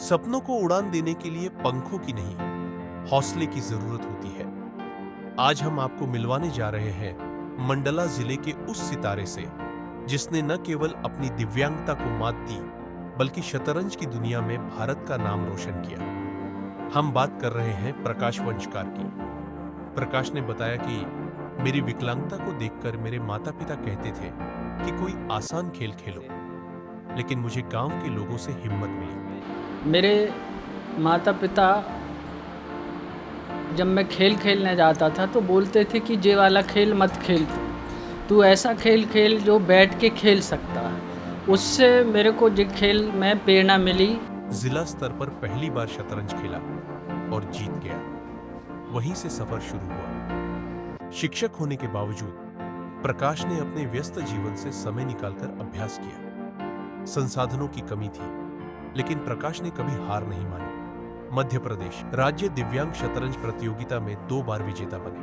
सपनों को उड़ान देने के लिए पंखों की नहीं, हौसले की जरूरत होती है। आज हम आपको मिलवाने जा रहे हैं मंडला जिले के उस सितारे से जिसने न केवल अपनी दिव्यांगता को मात दी बल्कि शतरंज की दुनिया में भारत का नाम रोशन किया। हम बात कर रहे हैं प्रकाश वंशकार की। प्रकाश ने बताया कि मेरी विकलांगता को देखकर मेरे माता पिता कहते थे कि कोई आसान खेल खेलो, लेकिन मुझे गांव के लोगों से हिम्मत मिली। मेरे माता पिता जब मैं खेल खेलने जाता था तो बोलते थे कि ये वाला खेल मत खेल, तू ऐसा खेल खेल जो बैठ के खेल सकता है। उससे मेरे को ये खेल में प्रेरणा मिली। जिला स्तर पर पहली बार शतरंज खेला और जीत गया। वहीं से सफर शुरू हुआ। शिक्षक होने के बावजूद प्रकाश ने अपने व्यस्त जीवन से समय निकालकर अभ्यास किया। संसाधनों की कमी थी, लेकिन प्रकाश ने कभी हार नहीं मानी। मध्य प्रदेश राज्य दिव्यांग शतरंज प्रतियोगिता में 2 बार विजेता बने।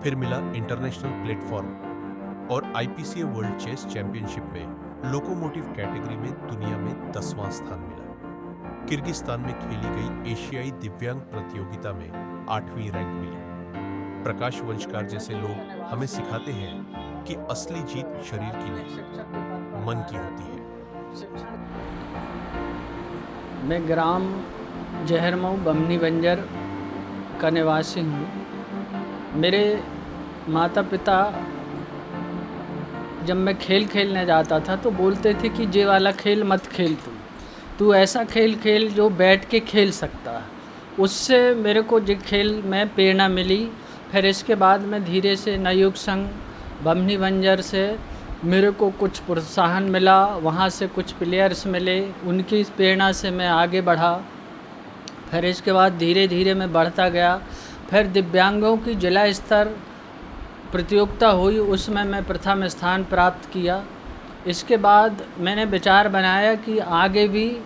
फिर मिला इंटरनेशनल प्लेटफॉर्म और आईपीसीए वर्ल्ड चेस चैंपियनशिप में लोकोमोटिव कैटेगरी में दुनिया में 10वां स्थान मिला। किर्गिस्तान में खेली गई एशियाई दिव्यांग प्रतियोगिता में 8वीं रैंक मिली। प्रकाश वंशकार जैसे लोग हमें सिखाते हैं कि असली जीत शरीर की नहीं, मन की होती है। मैं ग्राम जहरमऊ बमनी बंजर का निवासी हूँ। मेरे माता पिता जब मैं खेल खेलने जाता था तो बोलते थे कि ये वाला खेल मत खेल, तू ऐसा खेल खेल जो बैठ के खेल सकता है। उससे मेरे को ये खेल में प्रेरणा मिली। फिर इसके बाद मैं धीरे से नवयुग संघ बमनी बंजर से मेरे को कुछ प्रोत्साहन मिला, वहाँ से कुछ प्लेयर्स मिले, उनकी प्रेरणा से मैं आगे बढ़ा। फिर इसके बाद धीरे धीरे मैं बढ़ता गया। फिर दिव्यांगों की जिला स्तर प्रतियोगिता हुई, उसमें मैं प्रथम स्थान प्राप्त किया। इसके बाद मैंने विचार बनाया कि आगे भी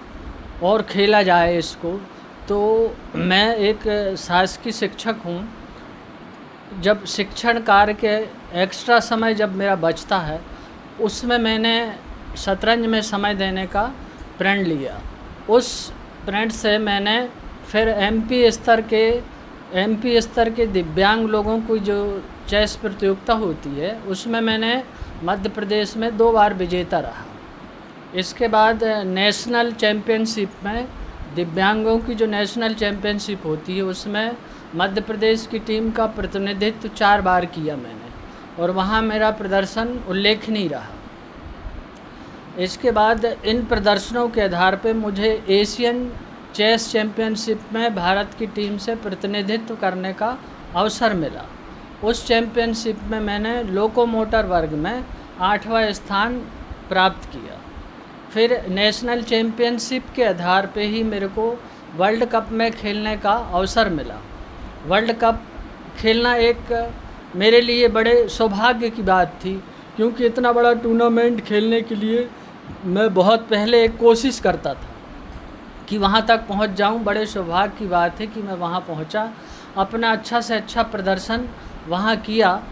और खेला जाए इसको। तो मैं एक शासकीय शिक्षक हूँ। जब शिक्षण कार्य के एक्स्ट्रा समय जब मेरा बचता है उसमें मैंने शतरंज में समय देने का प्रण लिया। उस प्रण से मैंने फिर एमपी स्तर के दिव्यांग लोगों को जो चेस प्रतियोगिता होती है उसमें मैंने मध्य प्रदेश में 2 बार विजेता रहा। इसके बाद नेशनल चैम्पियनशिप में दिव्यांगों की जो नेशनल चैम्पियनशिप होती है उसमें मध्य प्रदेश की टीम का प्रतिनिधित्व 4 बार किया मैंने, और वहाँ मेरा प्रदर्शन उल्लेखनीय रहा। इसके बाद इन प्रदर्शनों के आधार पर मुझे एशियन चेस चैम्पियनशिप में भारत की टीम से प्रतिनिधित्व करने का अवसर मिला। उस चैम्पियनशिप में मैंने लोकोमोटर वर्ग में 8वां स्थान प्राप्त किया। फिर नेशनल चैम्पियनशिप के आधार पे ही मेरे को वर्ल्ड कप में खेलने का अवसर मिला। वर्ल्ड कप खेलना एक मेरे लिए बड़े सौभाग्य की बात थी, क्योंकि इतना बड़ा टूर्नामेंट खेलने के लिए मैं बहुत पहले एक कोशिश करता था कि वहाँ तक पहुँच जाऊँ। बड़े सौभाग्य की बात है कि मैं वहाँ पहुँचा, अपना अच्छा से अच्छा प्रदर्शन वहाँ किया।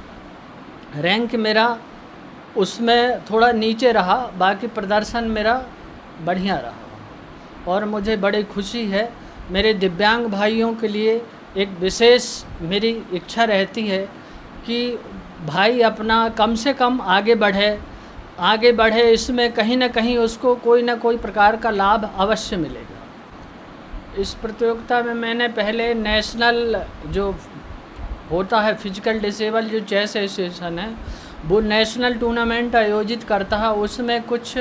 रैंक मेरा उसमें थोड़ा नीचे रहा, बाकी प्रदर्शन मेरा बढ़िया रहा और मुझे बड़ी खुशी है। मेरे दिव्यांग भाइयों के लिए एक विशेष मेरी इच्छा रहती है कि भाई अपना कम से कम आगे बढ़े, इसमें कहीं ना कहीं उसको कोई ना कोई प्रकार का लाभ अवश्य मिलेगा। इस प्रतियोगिता में मैंने पहले नेशनल जो होता है फिजिकल डिसेबल जो चेस एसोसिएशन है वो नेशनल टूर्नामेंट आयोजित करता है। उसमें कुछ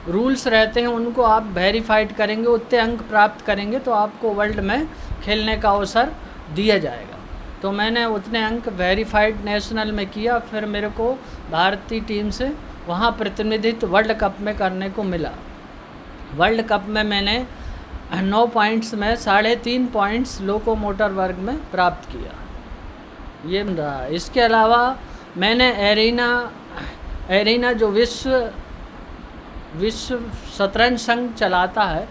रूल्स रहते हैं, उनको आप वेरीफाइड करेंगे, उतने अंक प्राप्त करेंगे तो आपको वर्ल्ड में खेलने का अवसर दिया जाएगा। तो मैंने उतने अंक वेरीफाइड नेशनल में किया। फिर मेरे को भारतीय टीम से वहाँ प्रतिनिधित्व वर्ल्ड कप में करने को मिला। वर्ल्ड कप में मैंने 9 पॉइंट्स में 3.5 पॉइंट्स लोकोमोटर वर्ग में प्राप्त किया। ये रहा। इसके अलावा मैंने एरिना जो विश्व शतरंज संघ चलाता है,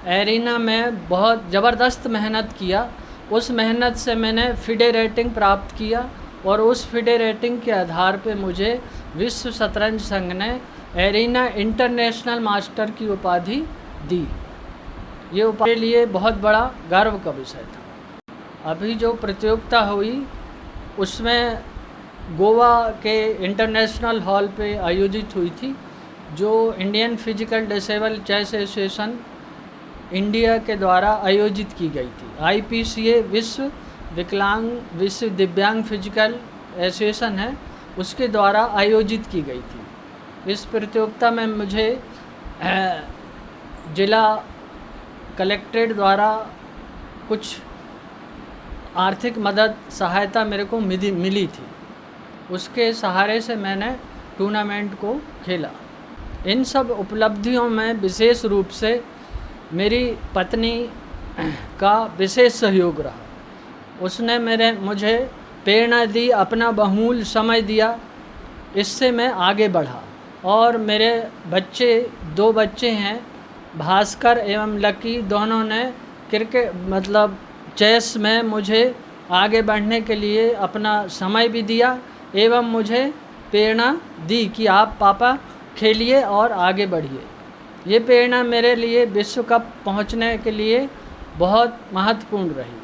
एरिना में बहुत ज़बरदस्त मेहनत किया। उस मेहनत से मैंने फिडे रेटिंग प्राप्त किया और उस फिडे रेटिंग के आधार पे मुझे विश्व शतरंज संघ ने एरिना इंटरनेशनल मास्टर की उपाधि दी। ये मेरे लिए बहुत बड़ा गर्व का विषय था। अभी जो प्रतियोगिता हुई उसमें गोवा के इंटरनेशनल हॉल पे आयोजित हुई थी, जो Indian physical disable chess association India के द्वारा आयोजित की गई थी। IPCA विश्व दिव्यांग फिजिकल एसोसिएशन है, उसके द्वारा आयोजित की गई थी। इस प्रतियोगिता में मुझे जिला कलेक्ट्रेट द्वारा कुछ आर्थिक मदद सहायता मेरे को मिली थी, उसके सहारे से मैंने टूर्नामेंट को खेला। इन सब उपलब्धियों में विशेष रूप से मेरी पत्नी का विशेष सहयोग रहा। उसने मुझे प्रेरणा दी, अपना बहुमूल्य समय दिया, इससे मैं आगे बढ़ा। और मेरे दो बच्चे हैं, भास्कर एवं लकी, दोनों ने चेस में मुझे आगे बढ़ने के लिए अपना समय भी दिया एवं मुझे प्रेरणा दी कि आप पापा खेलिए और आगे बढ़िए। ये प्रेरणा मेरे लिए विश्व कप पहुंचने के लिए बहुत महत्वपूर्ण रही।